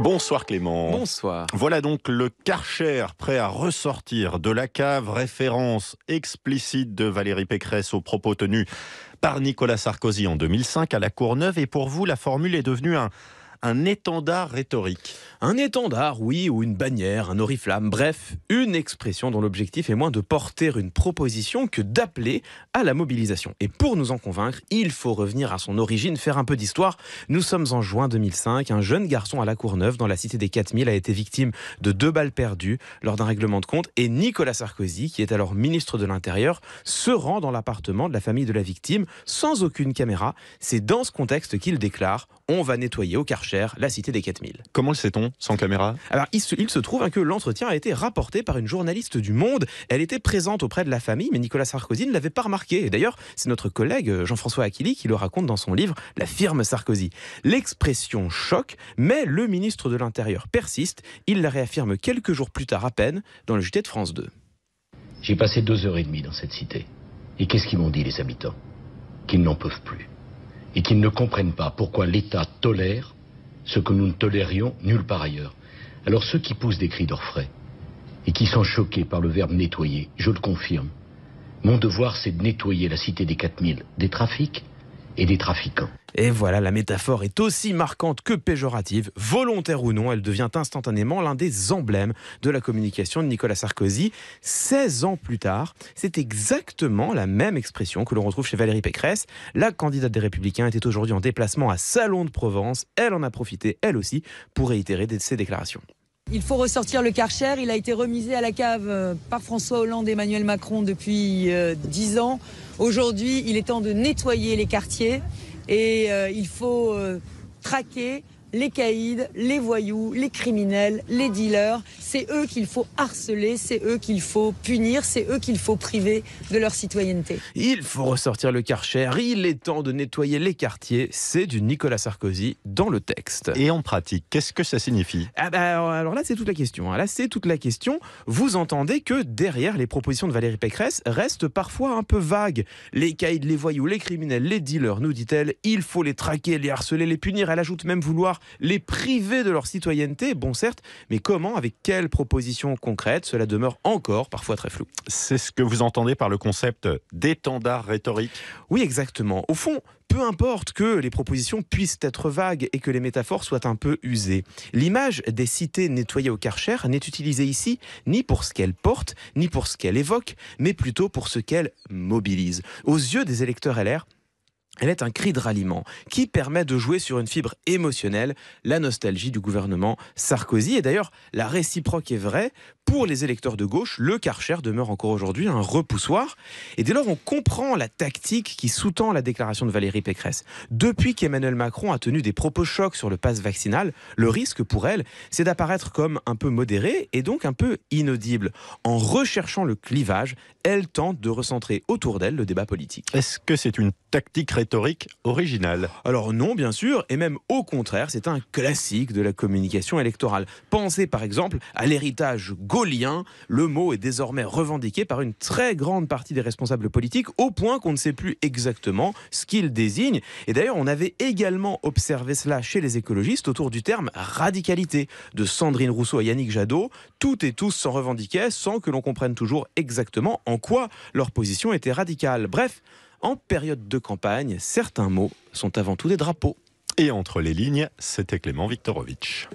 Bonsoir Clément. Bonsoir. Voilà donc le Karcher prêt à ressortir de la cave, référence explicite de Valérie Pécresse aux propos tenus par Nicolas Sarkozy en 2005 à la Courneuve. Et pour vous, la formule est devenue un étendard rhétorique. Un étendard, oui, ou une bannière, un oriflamme, bref, une expression dont l'objectif est moins de porter une proposition que d'appeler à la mobilisation. Et pour nous en convaincre, il faut revenir à son origine, faire un peu d'histoire. Nous sommes en juin 2005, un jeune garçon à la Courneuve, dans la cité des 4000, a été victime de 2 balles perdues lors d'un règlement de compte. Et Nicolas Sarkozy, qui est alors ministre de l'Intérieur, se rend dans l'appartement de la famille de la victime, sans aucune caméra. C'est dans ce contexte qu'il déclare « On va nettoyer au Karcher la cité des 4000 ». Comment le sait-on sans caméra ? Alors, il se trouve que l'entretien a été rapporté par une journaliste du Monde. Elle était présente auprès de la famille, mais Nicolas Sarkozy ne l'avait pas remarqué. Et d'ailleurs, c'est notre collègue Jean-François Aquili qui le raconte dans son livre « La firme Sarkozy ». L'expression choque, mais le ministre de l'Intérieur persiste. Il la réaffirme quelques jours plus tard à peine dans le JT de France 2. J'ai passé 2h30 dans cette cité. Et qu'est-ce qu'ils m'ont dit, les habitants ? Qu'ils n'en peuvent plus. Et qu'ils ne comprennent pas pourquoi l'État tolère ce que nous ne tolérions nulle part ailleurs. Alors ceux qui poussent des cris d'orfraie et qui sont choqués par le verbe nettoyer, je le confirme, mon devoir c'est de nettoyer la cité des 4000 des trafics et des trafiquants. Et voilà, la métaphore est aussi marquante que péjorative. Volontaire ou non, elle devient instantanément l'un des emblèmes de la communication de Nicolas Sarkozy. 16 ans plus tard, c'est exactement la même expression que l'on retrouve chez Valérie Pécresse. La candidate des Républicains était aujourd'hui en déplacement à Salon de Provence. Elle en a profité, elle aussi, pour réitérer ses déclarations. Il faut ressortir le Karcher. Il a été remisé à la cave par François Hollande et Emmanuel Macron depuis 10 ans. Aujourd'hui, il est temps de nettoyer les quartiers et il faut traquer les caïds, les voyous, les criminels, les dealers. C'est eux qu'il faut harceler, c'est eux qu'il faut punir, c'est eux qu'il faut priver de leur citoyenneté. Il faut ressortir le Karcher, il est temps de nettoyer les quartiers. C'est du Nicolas Sarkozy dans le texte. Et en pratique, qu'est-ce que ça signifie ? Alors là, c'est toute la question. Là, c'est toute la question. Vous entendez que derrière les propositions de Valérie Pécresse restent parfois un peu vagues. Les caïds, les voyous, les criminels, les dealers, nous dit-elle, il faut les traquer, les harceler, les punir. Elle ajoute même vouloir les priver de leur citoyenneté. Bon, certes, mais comment, avec quelles propositions concrètes ? Cela demeure encore parfois très flou. C'est ce que vous entendez par le concept d'étendard rhétorique ? Oui, exactement. Au fond, peu importe que les propositions puissent être vagues et que les métaphores soient un peu usées. L'image des cités nettoyées au Karcher n'est utilisée ici ni pour ce qu'elle porte, ni pour ce qu'elle évoque, mais plutôt pour ce qu'elle mobilise. Aux yeux des électeurs LR, elle est un cri de ralliement qui permet de jouer sur une fibre émotionnelle, la nostalgie du gouvernement Sarkozy. Et d'ailleurs, la réciproque est vraie. Pour les électeurs de gauche, le Karcher demeure encore aujourd'hui un repoussoir. Et dès lors, on comprend la tactique qui sous-tend la déclaration de Valérie Pécresse. Depuis qu'Emmanuel Macron a tenu des propos chocs sur le pass vaccinal, le risque pour elle, c'est d'apparaître comme un peu modéré et donc un peu inaudible. En recherchant le clivage, elle tente de recentrer autour d'elle le débat politique. Est-ce que c'est une tactique rhétorique originale ? Alors non, bien sûr, et même au contraire, c'est un classique de la communication électorale. Pensez par exemple à l'héritage gaulien. Le mot est désormais revendiqué par une très grande partie des responsables politiques, au point qu'on ne sait plus exactement ce qu'il désigne. Et d'ailleurs, on avait également observé cela chez les écologistes autour du terme radicalité. De Sandrine Rousseau à Yannick Jadot, toutes et tous s'en revendiquaient sans que l'on comprenne toujours exactement en quoi leur position était radicale. Bref, en période de campagne, certains mots sont avant tout des drapeaux. Et entre les lignes, c'était Clément Viktorovitch.